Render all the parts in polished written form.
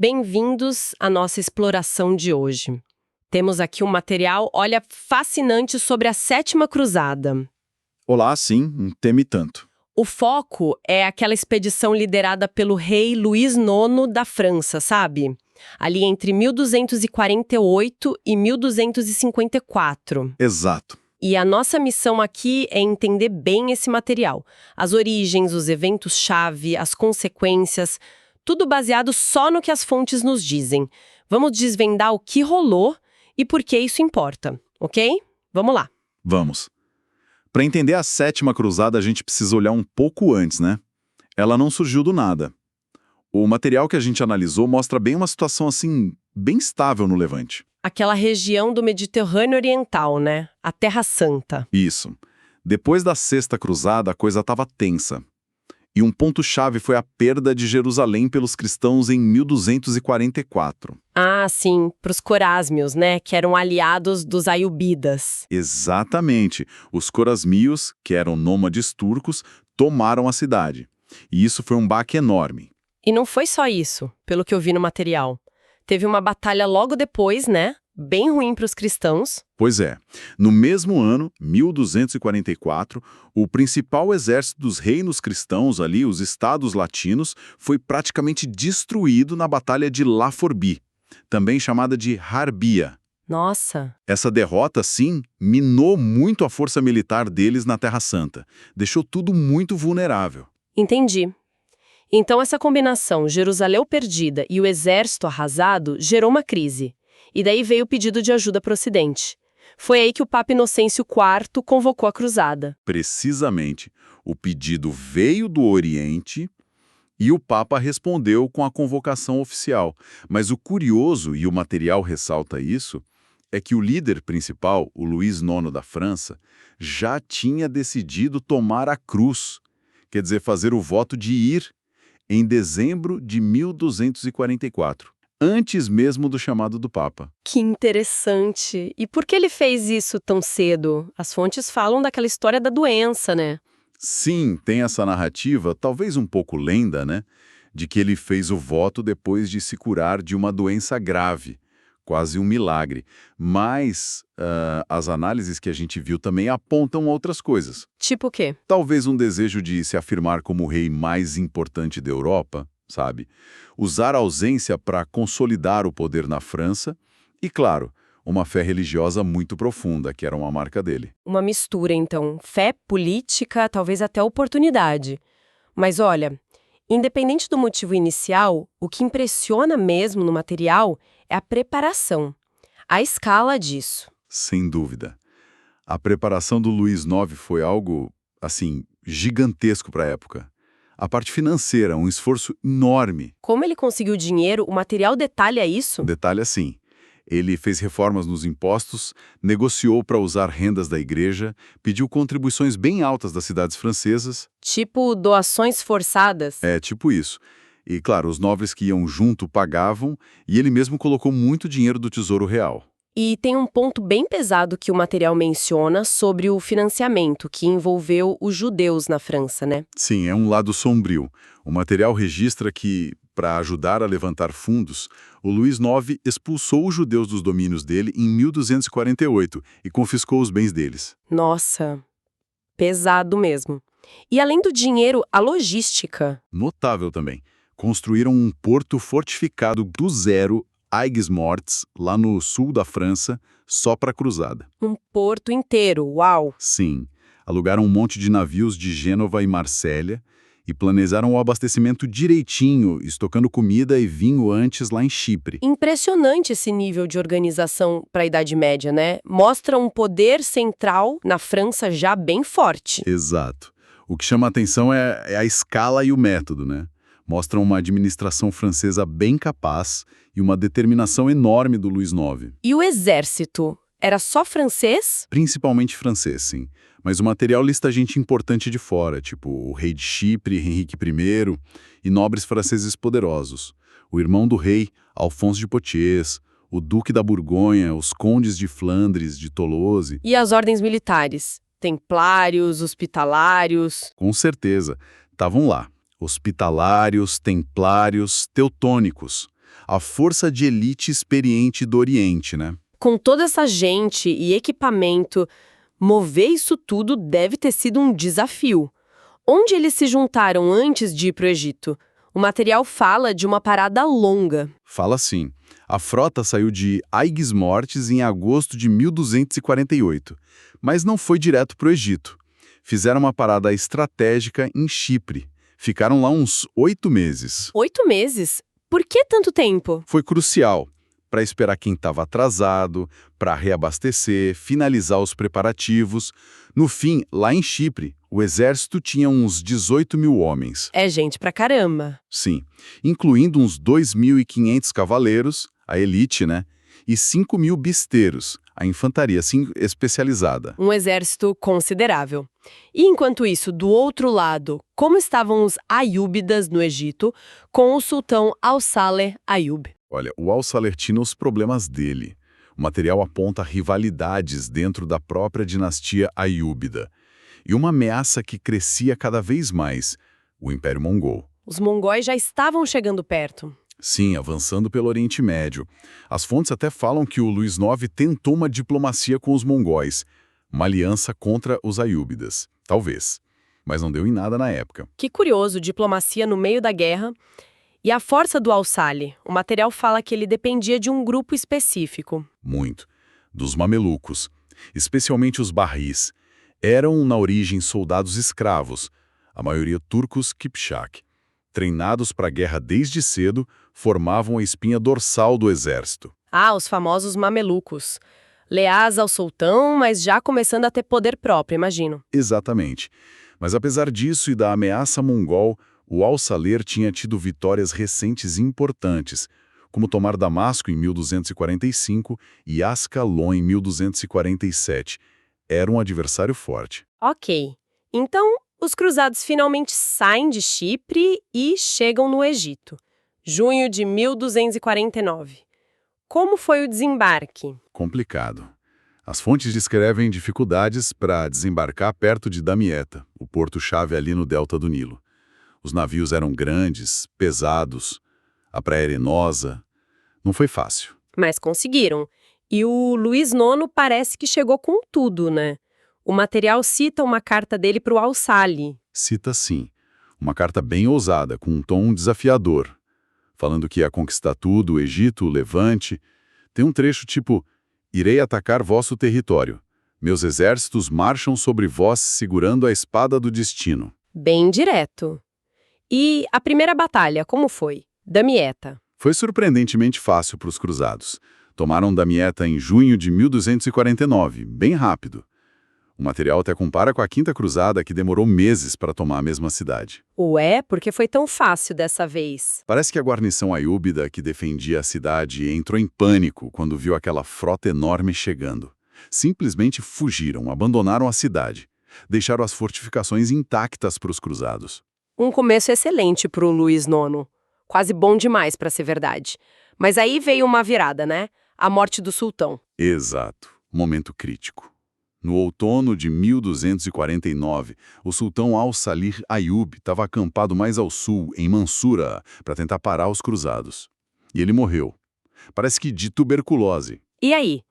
Bem-vindos à nossa exploração de hoje. Temos aqui um material, olha, fascinante sobre a Sétima Cruzada. Olá, sim, um tema e tanto. O foco é aquela expedição liderada pelo rei Luís IX da França, sabe? Ali entre 1248 e 1254. Exato. E a nossa missão aqui é entender bem esse material. As origens, os eventos-chave, as consequências, tudo baseado só no que as fontes nos dizem. Vamos desvendar o que rolou e por que isso importa, ok? Vamos lá. Vamos. Para entender a Sétima Cruzada, a gente precisa olhar um pouco antes, né? Ela não surgiu do nada. O material que a gente analisou mostra bem uma situação assim, bem estável no Levante. Aquela região do Mediterrâneo Oriental, né? A Terra Santa. Isso. Depois da Sexta Cruzada, a coisa estava tensa. E um ponto-chave foi a perda de Jerusalém pelos cristãos em 1244. Ah, sim, para os corásmios, né? Que eram aliados dos aiubidas. Exatamente. Os corasmios, que eram nômades turcos, tomaram a cidade. E isso foi um baque enorme. E não foi só isso, pelo que eu vi no material. Teve uma batalha logo depois, né? Bem ruim para os cristãos. Pois é. No mesmo ano, 1244, o principal exército dos reinos cristãos ali, os estados latinos, foi praticamente destruído na Batalha de La Forbie, também chamada de Harbia. Nossa! Essa derrota, sim, minou muito a força militar deles na Terra Santa. Deixou tudo muito vulnerável. Entendi. Então essa combinação, Jerusalém perdida e o exército arrasado, gerou uma crise. E daí veio o pedido de ajuda para o Ocidente. Foi aí que o Papa Inocêncio IV convocou a cruzada. Precisamente. O pedido veio do Oriente e o Papa respondeu com a convocação oficial. Mas o curioso, e o material ressalta isso, é que o líder principal, o Luís IX da França, já tinha decidido tomar a cruz, quer dizer, fazer o voto de ir, em dezembro de 1244. Antes mesmo do chamado do Papa. Que interessante! E por que ele fez isso tão cedo? As fontes falam daquela história da doença, né? Sim, tem essa narrativa, talvez um pouco lenda, né? De que ele fez o voto depois de se curar de uma doença grave. Quase um milagre. Mas as análises que a gente viu também apontam outras coisas. Tipo o quê? Talvez um desejo de se afirmar como o rei mais importante da Europa, sabe? Usar a ausência para consolidar o poder na França e, claro, uma fé religiosa muito profunda, que era uma marca dele. Uma mistura, então. Fé, política, talvez até oportunidade. Mas olha, independente do motivo inicial, o que impressiona mesmo no material é a preparação. A escala disso. Sem dúvida. A preparação do Luís IX foi algo, assim, gigantesco para a época. A parte financeira, um esforço enorme. Como ele conseguiu dinheiro, o material detalha isso? Detalhe assim, ele fez reformas nos impostos, negociou para usar rendas da igreja, pediu contribuições bem altas das cidades francesas. Tipo doações forçadas? É, tipo isso. E, claro, os nobres que iam junto pagavam, e ele mesmo colocou muito dinheiro do Tesouro Real. E tem um ponto bem pesado que o material menciona sobre o financiamento, que envolveu os judeus na França, né? Sim, é um lado sombrio. O material registra que, para ajudar a levantar fundos, o Luís IX expulsou os judeus dos domínios dele em 1248 e confiscou os bens deles. Nossa, pesado mesmo. E além do dinheiro, a logística. Notável também. Construíram um porto fortificado do zero, Aigues-Mortes, lá no sul da França, só para a cruzada. Um porto inteiro, uau! Sim, alugaram um monte de navios de Gênova e Marsella e planejaram o abastecimento direitinho, estocando comida e vinho antes lá em Chipre. Impressionante esse nível de organização para a Idade Média, né? Mostra um poder central na França já bem forte. Exato. O que chama a atenção é a escala e o método, né? Mostram uma administração francesa bem capaz e uma determinação enorme do Luís IX. E o exército? Era só francês? Principalmente francês, sim. Mas o material lista gente importante de fora, tipo o rei de Chipre, Henrique I, e nobres franceses poderosos. O irmão do rei, Alfonso de Poitiers, o duque da Borgonha, os condes de Flandres, de Tolouse. E as ordens militares? Templários, hospitalários? Com certeza. Estavam lá. Hospitalários, templários, teutônicos. a força de elite experiente do Oriente, né? Com toda essa gente e equipamento, mover isso tudo deve ter sido um desafio. Onde eles se juntaram antes de ir para o Egito? O material fala de uma parada longa. Fala assim, a frota saiu de Aigos Mortis em agosto de 1248, mas não foi direto para o Egito. Fizeram uma parada estratégica em Chipre. Ficaram lá uns 8 meses. 8 meses? Por que tanto tempo? Foi crucial para esperar quem estava atrasado, para reabastecer, finalizar os preparativos. No fim, lá em Chipre, o exército tinha uns 18 mil homens. É gente pra caramba. Sim, incluindo uns 2.500 cavaleiros, a elite, né? E 5 mil bisteiros, a infantaria assim, especializada. Um exército considerável. E enquanto isso, do outro lado, como estavam os Ayúbidas no Egito com o sultão Al-Saleh Ayub? Olha, o Al-Saleh tinha os problemas dele. O material aponta rivalidades dentro da própria dinastia Ayúbida. E uma ameaça que crescia cada vez mais, o Império Mongol. Os mongóis já estavam chegando perto. Sim, avançando pelo Oriente Médio. As fontes até falam que o Luís IX tentou uma diplomacia com os mongóis, uma aliança contra os Ayúbidas. Talvez. Mas não deu em nada na época. Que curioso, diplomacia no meio da guerra. E a força do Al-Saleh? O material fala que ele dependia de um grupo específico. Muito. Dos mamelucos, especialmente os barris. Eram, na origem, soldados escravos, a maioria turcos Kipchak. Treinados para a guerra desde cedo, formavam a espinha dorsal do exército. Ah, os famosos mamelucos. Leais ao sultão, mas já começando a ter poder próprio, imagino. Exatamente. Mas apesar disso e da ameaça mongol, o Al-Saleh tinha tido vitórias recentes importantes, como tomar Damasco em 1245 e Ascalon em 1247. Era um adversário forte. Ok. Então, os cruzados finalmente saem de Chipre e chegam no Egito. Junho de 1249. Como foi o desembarque? Complicado. As fontes descrevem dificuldades para desembarcar perto de Damietta, o porto-chave ali no delta do Nilo. Os navios eram grandes, pesados, a praia arenosa. Não foi fácil. Mas conseguiram. E o Luís IX parece que chegou com tudo, né? O material cita uma carta dele para o Al-Saleh. Cita sim. Uma carta bem ousada, com um tom desafiador. Falando que ia conquistar tudo, o Egito, o Levante. Tem um trecho tipo: irei atacar vosso território. Meus exércitos marcham sobre vós segurando a espada do destino. Bem direto. E a primeira batalha, como foi? Damietta. Foi surpreendentemente fácil para os cruzados. Tomaram Damietta em junho de 1249, bem rápido. O material até compara com a Quinta Cruzada, que demorou meses para tomar a mesma cidade. Ué, por que foi tão fácil dessa vez? Parece que a guarnição ayúbida que defendia a cidade entrou em pânico quando viu aquela frota enorme chegando. Simplesmente fugiram, abandonaram a cidade. Deixaram as fortificações intactas para os cruzados. Um começo excelente para o Luís IX. Quase bom demais para ser verdade. Mas aí veio uma virada, né? A morte do sultão. Exato. Momento crítico. No outono de 1249, o sultão Al-Salih Ayub estava acampado mais ao sul, em Mansura, para tentar parar os cruzados. E ele morreu. Parece que de tuberculose. E aí?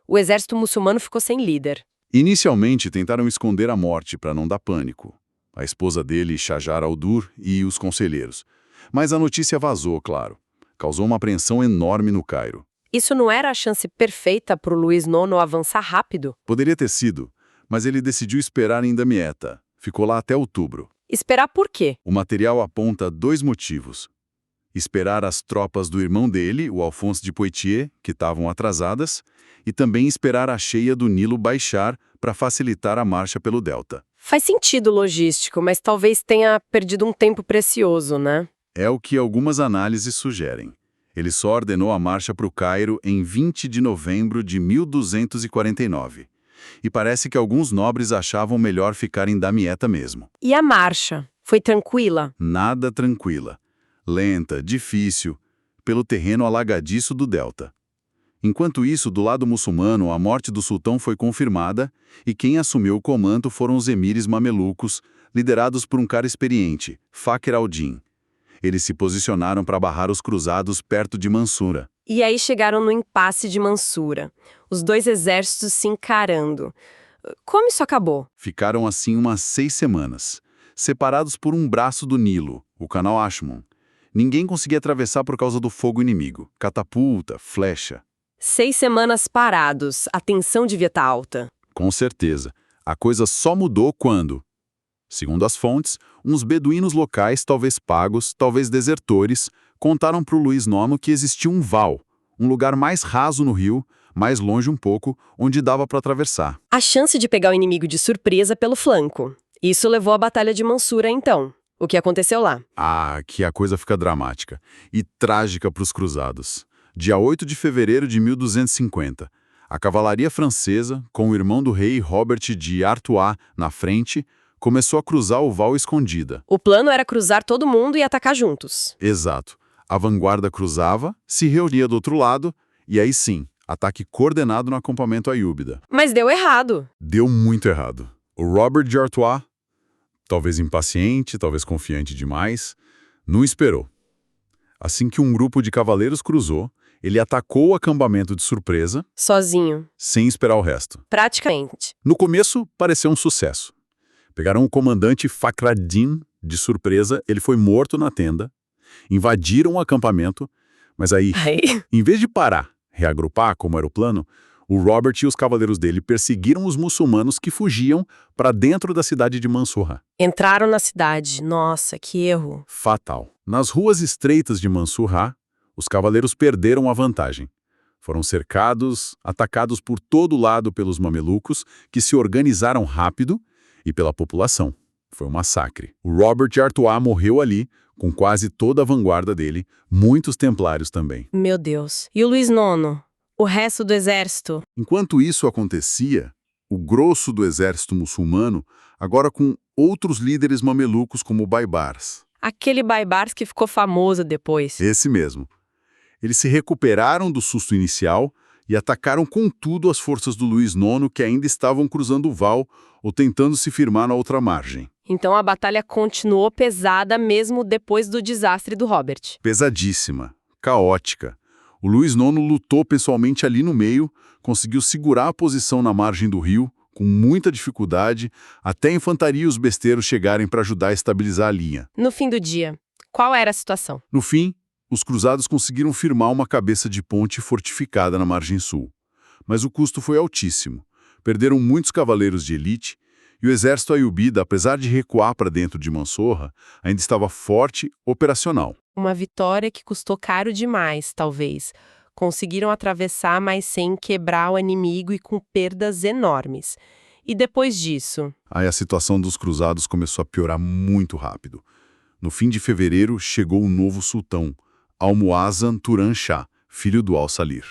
O exército muçulmano ficou sem líder. Inicialmente tentaram esconder a morte para não dar pânico. A esposa dele, Shajar al-Dur, e os conselheiros. Mas a notícia vazou, claro. Causou uma apreensão enorme no Cairo. Isso não era a chance perfeita para o Luís IX avançar rápido? Poderia ter sido, mas ele decidiu esperar em Damietta. Ficou lá até outubro. Esperar por quê? O material aponta 2 motivos. Esperar as tropas do irmão dele, o Alfonso de Poitiers, que estavam atrasadas, e também esperar a cheia do Nilo baixar para facilitar a marcha pelo delta. Faz sentido logístico, mas talvez tenha perdido um tempo precioso, né? É o que algumas análises sugerem. Ele só ordenou a marcha para o Cairo em 20 de novembro de 1249. E parece que alguns nobres achavam melhor ficar em Damietta mesmo. E a marcha? Foi tranquila? Nada tranquila. Lenta, difícil, pelo terreno alagadiço do delta. Enquanto isso, do lado muçulmano, a morte do sultão foi confirmada e quem assumiu o comando foram os emires mamelucos, liderados por um cara experiente, Fakhr al-Din. Eles se posicionaram para barrar os cruzados perto de Mansura. E aí chegaram no impasse de Mansura. Os dois exércitos se encarando. Como isso acabou? Ficaram assim umas 6 semanas, separados por um braço do Nilo, o canal Ashmun. Ninguém conseguia atravessar por causa do fogo inimigo. Catapulta, flecha. 6 semanas parados, a tensão devia estar alta. Com certeza. A coisa só mudou quando, segundo as fontes, uns beduínos locais, talvez pagos, talvez desertores, contaram para o Luís IX que existia um val, um lugar mais raso no rio, mais longe um pouco, onde dava para atravessar. A chance de pegar o inimigo de surpresa pelo flanco. Isso levou à Batalha de Mansura, então. O que aconteceu lá? Ah, que a coisa fica dramática e trágica para os cruzados. Dia 8 de fevereiro de 1250, a cavalaria francesa, com o irmão do rei Robert de Artois na frente, começou a cruzar o val escondida. O plano era cruzar todo mundo e atacar juntos. Exato. A vanguarda cruzava, se reunia do outro lado, e aí sim, ataque coordenado no acampamento Ayúbida. Mas deu errado. Deu muito errado. O Robert de Artois, talvez impaciente, talvez confiante demais, não esperou. Assim que um grupo de cavaleiros cruzou, ele atacou o acampamento de surpresa, Sozinho. sem esperar o resto. Praticamente. No começo, pareceu um sucesso. Pegaram o comandante Fakhraddin de surpresa, ele foi morto na tenda, invadiram o acampamento, mas aí, em vez de parar, reagrupar, como era o plano, o Robert e os cavaleiros dele perseguiram os muçulmanos que fugiam para dentro da cidade de Mansura. Entraram na cidade. Nossa, que erro. Fatal. Nas ruas estreitas de Mansura, os cavaleiros perderam a vantagem. Foram cercados, atacados por todo lado pelos mamelucos, que se organizaram rápido, e pela população. Foi um massacre. O Robert de Artois morreu ali, com quase toda a vanguarda dele, muitos templários também. Meu Deus. E o Luís IX? O resto do exército? Enquanto isso acontecia, o grosso do exército muçulmano, agora com outros líderes mamelucos como Baibars. Aquele Baibars que ficou famoso depois. Esse mesmo. Eles se recuperaram do susto inicial e atacaram com tudo as forças do Luís IX que ainda estavam cruzando o val ou tentando se firmar na outra margem. Então a batalha continuou pesada mesmo depois do desastre do Robert. Pesadíssima, caótica. O Luís IX lutou pessoalmente ali no meio, conseguiu segurar a posição na margem do rio, com muita dificuldade, até a infantaria e os besteiros chegarem para ajudar a estabilizar a linha. No fim do dia, qual era a situação? No fim, os cruzados conseguiram firmar uma cabeça de ponte fortificada na margem sul. Mas o custo foi altíssimo. Perderam muitos cavaleiros de elite, e o exército aiubida, apesar de recuar para dentro de Mansura, ainda estava forte, operacional. Uma vitória que custou caro demais, talvez. Conseguiram atravessar, mas sem quebrar o inimigo e com perdas enormes. E depois disso? Aí a situação dos cruzados começou a piorar muito rápido. No fim de fevereiro, chegou o novo sultão, Almoazan Turan Shah, filho do Al-Salir.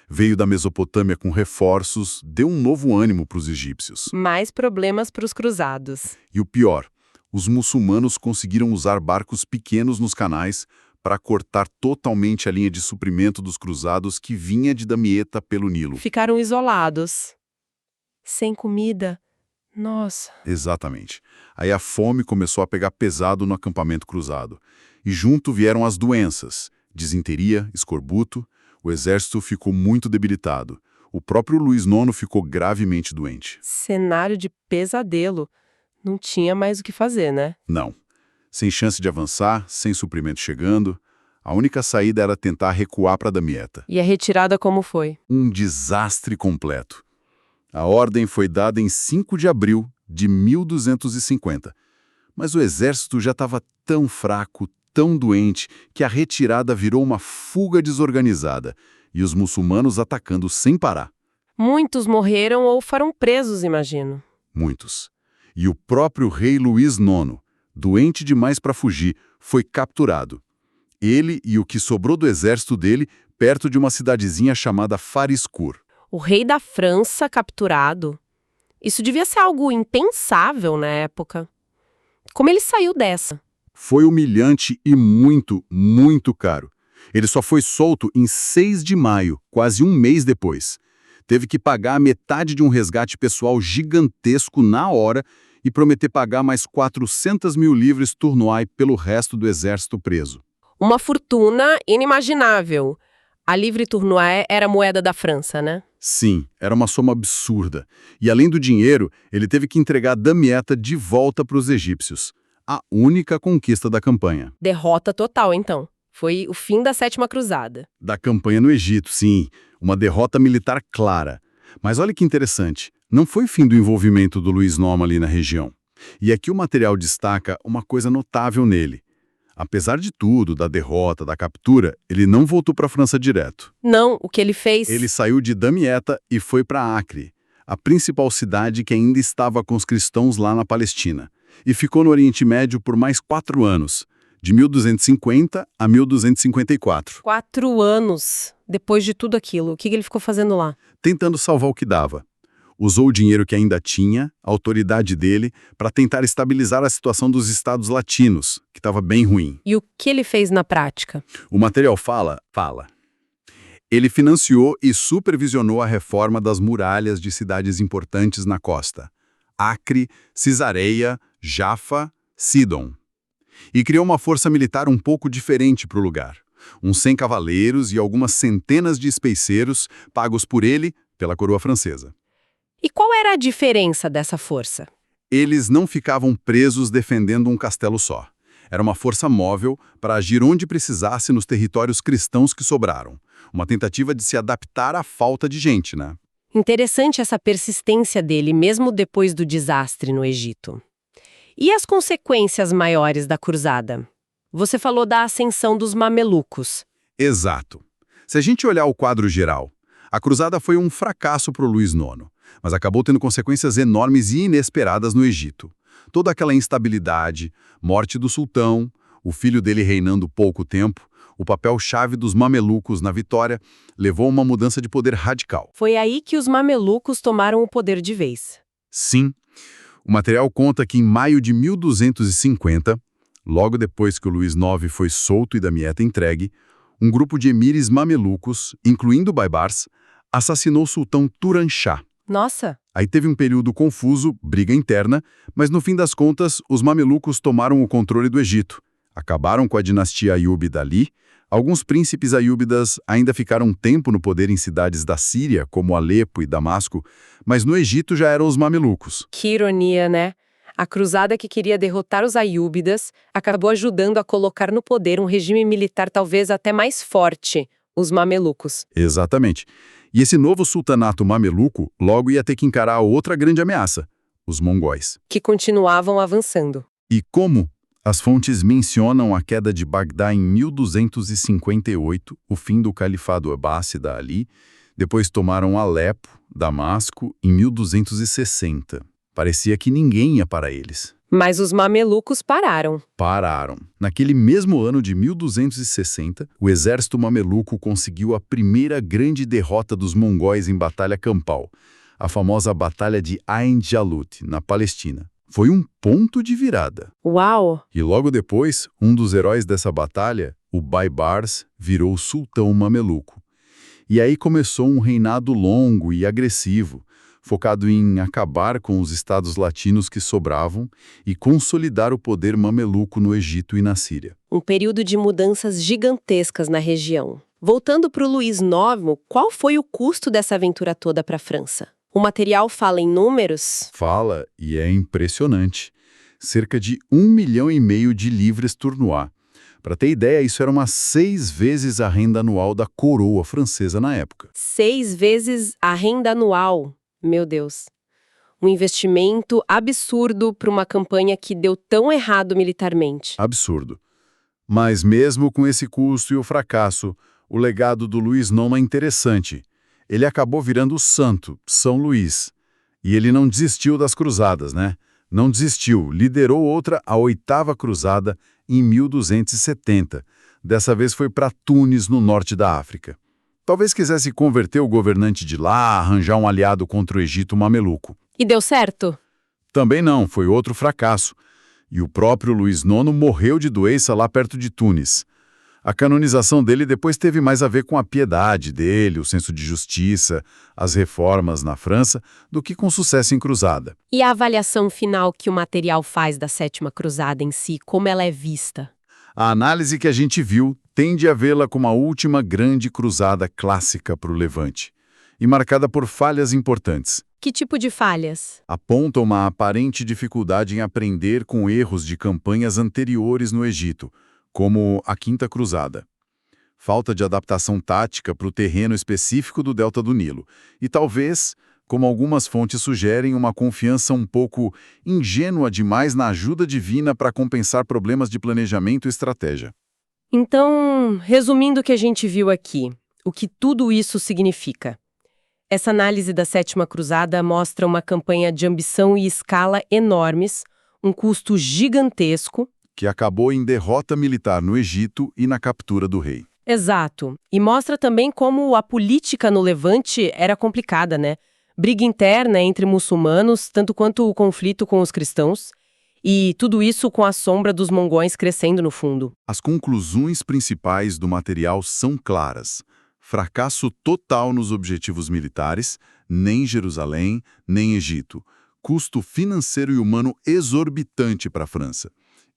Veio da Mesopotâmia com reforços, deu um novo ânimo para os egípcios. Mais problemas para os cruzados. E o pior, os muçulmanos conseguiram usar barcos pequenos nos canais para cortar totalmente a linha de suprimento dos cruzados que vinha de Damieta pelo Nilo. Ficaram isolados. Sem comida. Nossa. Exatamente. Aí a fome começou a pegar pesado no acampamento cruzado. E junto vieram as doenças, disenteria, escorbuto. O exército ficou muito debilitado. O próprio Luís IX ficou gravemente doente. Cenário de pesadelo. Não tinha mais o que fazer, né? Não. Sem chance de avançar, sem suprimento chegando, a única saída era tentar recuar para Damieta. E a retirada como foi? Um desastre completo. A ordem foi dada em 5 de abril de 1250. Mas o exército já estava tão fraco, tão doente, que a retirada virou uma fuga desorganizada, e os muçulmanos atacando sem parar. Muitos morreram ou foram presos, imagino. Muitos. E o próprio rei Luís IX, doente demais para fugir, foi capturado. Ele e o que sobrou do exército dele, perto de uma cidadezinha chamada Fariscourt. O rei da França capturado. Isso devia ser algo impensável na época. Como ele saiu dessa? Foi humilhante e muito, muito caro. Ele só foi solto em 6 de maio, quase um mês depois. Teve que pagar a metade de um resgate pessoal gigantesco na hora e prometer pagar mais 400 mil livres tournois pelo resto do exército preso. Uma fortuna inimaginável. A livre tournois era a moeda da França, né? Sim, era uma soma absurda. E além do dinheiro, ele teve que entregar Damietta de volta para os egípcios. A única conquista da campanha. Derrota total, então. Foi o fim da Sétima Cruzada. Da campanha no Egito, sim. Uma derrota militar clara. Mas olha que interessante. Não foi fim do envolvimento do Luiz Noma ali na região. E aqui o material destaca uma coisa notável nele. Apesar de tudo, da derrota, da captura, ele não voltou para a França direto. Não, o que ele fez... Ele saiu de Damietta e foi para Acre, a principal cidade que ainda estava com os cristãos lá na Palestina. E ficou no Oriente Médio por mais 4 anos, de 1250 a 1254. 4 anos depois de tudo aquilo. O que ele ficou fazendo lá? Tentando salvar o que dava. Usou o dinheiro que ainda tinha, a autoridade dele, para tentar estabilizar a situação dos estados latinos, que estava bem ruim. E o que ele fez na prática? O material fala. Ele financiou e supervisionou a reforma das muralhas de cidades importantes na costa. Acre, Cisareia, Jafa, Sidon. E criou uma força militar um pouco diferente para o lugar. Uns 100 cavaleiros e algumas centenas de especeiros pagos por ele, pela coroa francesa. E qual era a diferença dessa força? Eles não ficavam presos defendendo um castelo só. Era uma força móvel para agir onde precisasse nos territórios cristãos que sobraram. Uma tentativa de se adaptar à falta de gente, né? Interessante essa persistência dele, mesmo depois do desastre no Egito. E as consequências maiores da cruzada? Você falou da ascensão dos mamelucos. Exato. Se a gente olhar o quadro geral, a cruzada foi um fracasso para o Luiz IX, mas acabou tendo consequências enormes e inesperadas no Egito. Toda aquela instabilidade, morte do sultão, o filho dele reinando pouco tempo, o papel-chave dos mamelucos na vitória, levou a uma mudança de poder radical. Foi aí que os mamelucos tomaram o poder de vez. Sim. O material conta que em maio de 1250, logo depois que o Luiz IX foi solto e Damietta entregue, um grupo de emires mamelucos, incluindo Baibars, assassinou o sultão Turan Shah. Nossa! Aí teve um período confuso, briga interna, mas no fim das contas, os mamelucos tomaram o controle do Egito. Acabaram com a dinastia Ayúbida ali. Alguns príncipes ayúbidas ainda ficaram um tempo no poder em cidades da Síria, como Alepo e Damasco, mas no Egito já eram os mamelucos. Que ironia, né? A cruzada que queria derrotar os Ayúbidas acabou ajudando a colocar no poder um regime militar talvez até mais forte, os mamelucos. Exatamente. E esse novo sultanato mameluco logo ia ter que encarar outra grande ameaça, os mongóis. Que continuavam avançando. E como? As fontes mencionam a queda de Bagdá em 1258, o fim do califado abássida ali, depois tomaram Alepo, Damasco, em 1260. Parecia que ninguém ia para eles. Mas os mamelucos pararam. Pararam. Naquele mesmo ano de 1260, o exército mameluco conseguiu a primeira grande derrota dos mongóis em batalha campal, a famosa Batalha de Ain Jalut, na Palestina. Foi um ponto de virada. Uau! E logo depois, um dos heróis dessa batalha, o Baibars, virou sultão mameluco. E aí começou um reinado longo e agressivo, focado em acabar com os estados latinos que sobravam e consolidar o poder mameluco no Egito e na Síria. Um período de mudanças gigantescas na região. Voltando para o Luiz IX, qual foi o custo dessa aventura toda para a França? O material fala em números? Fala, e é impressionante. Cerca de 1,5 milhão de livres tournois. Para ter ideia, isso era umas 6 vezes a renda anual da coroa francesa na época. 6 vezes a renda anual. Meu Deus. Um investimento absurdo para uma campanha que deu tão errado militarmente. Absurdo. Mas mesmo com esse custo e o fracasso, o legado do Luiz IX é interessante. Ele acabou virando o santo, São Luís. E ele não desistiu das cruzadas, né? Não desistiu. Liderou outra, a 8ª cruzada, em 1270. Dessa vez foi para Tunis, no norte da África. Talvez quisesse converter o governante de lá, arranjar um aliado contra o Egito mameluco. E deu certo? Também não, foi outro fracasso. E o próprio Luiz IX morreu de doença lá perto de Tunis. A canonização dele depois teve mais a ver com a piedade dele, o senso de justiça, as reformas na França, do que com sucesso em cruzada. E a avaliação final que o material faz da Sétima Cruzada em si, como ela é vista? A análise que a gente viu tende a vê-la como a última grande cruzada clássica para o Levante, e marcada por falhas importantes. Que tipo de falhas? Aponta uma aparente dificuldade em aprender com erros de campanhas anteriores no Egito, como a Quinta Cruzada. Falta de adaptação tática para o terreno específico do delta do Nilo. E talvez, como algumas fontes sugerem, uma confiança um pouco ingênua demais na ajuda divina para compensar problemas de planejamento e estratégia. Então, resumindo o que a gente viu aqui, o que tudo isso significa? Essa análise da Sétima Cruzada mostra uma campanha de ambição e escala enormes, um custo gigantesco, Que acabou em derrota militar no Egito e na captura do rei. exato. E mostra também como a política no Levante era complicada, né? Briga interna entre muçulmanos, tanto quanto o conflito com os cristãos, e tudo isso com a sombra dos mongóis crescendo no fundo. As conclusões principais do material são claras. Fracasso total nos objetivos militares, nem Jerusalém, nem Egito. Custo financeiro e humano exorbitante para a França.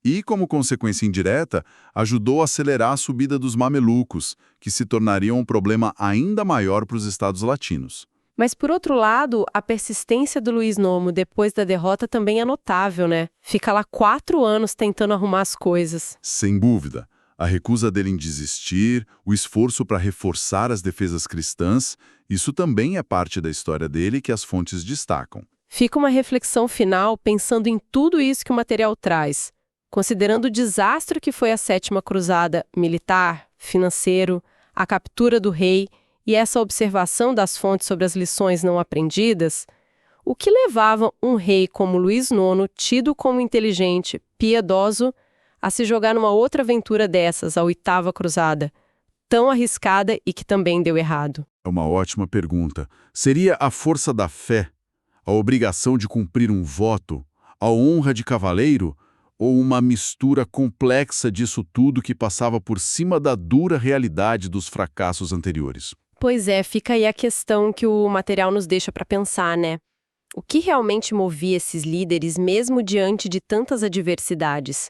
E, como consequência indireta, ajudou a acelerar a subida dos mamelucos, que se tornariam um problema ainda maior para os estados latinos. Mas, por outro lado, a persistência do Luiz Nomo depois da derrota também é notável, né? Fica lá 4 anos tentando arrumar as coisas. Sem dúvida, a recusa dele em desistir, o esforço para reforçar as defesas cristãs, isso também é parte da história dele que as fontes destacam. Fica uma reflexão final pensando em tudo isso que o material traz, considerando o desastre que foi a Sétima Cruzada militar, financeiro, a captura do rei e essa observação das fontes sobre as lições não aprendidas, o que levava um rei como Luís IX, tido como inteligente, piedoso, a se jogar numa outra aventura dessas, a Oitava Cruzada, tão arriscada e que também deu errado? É uma ótima pergunta. Seria a força da fé, a obrigação de cumprir um voto, a honra de cavaleiro, ou uma mistura complexa disso tudo que passava por cima da dura realidade dos fracassos anteriores? Pois é, fica aí a questão que o material nos deixa para pensar, né? O que realmente movia esses líderes mesmo diante de tantas adversidades?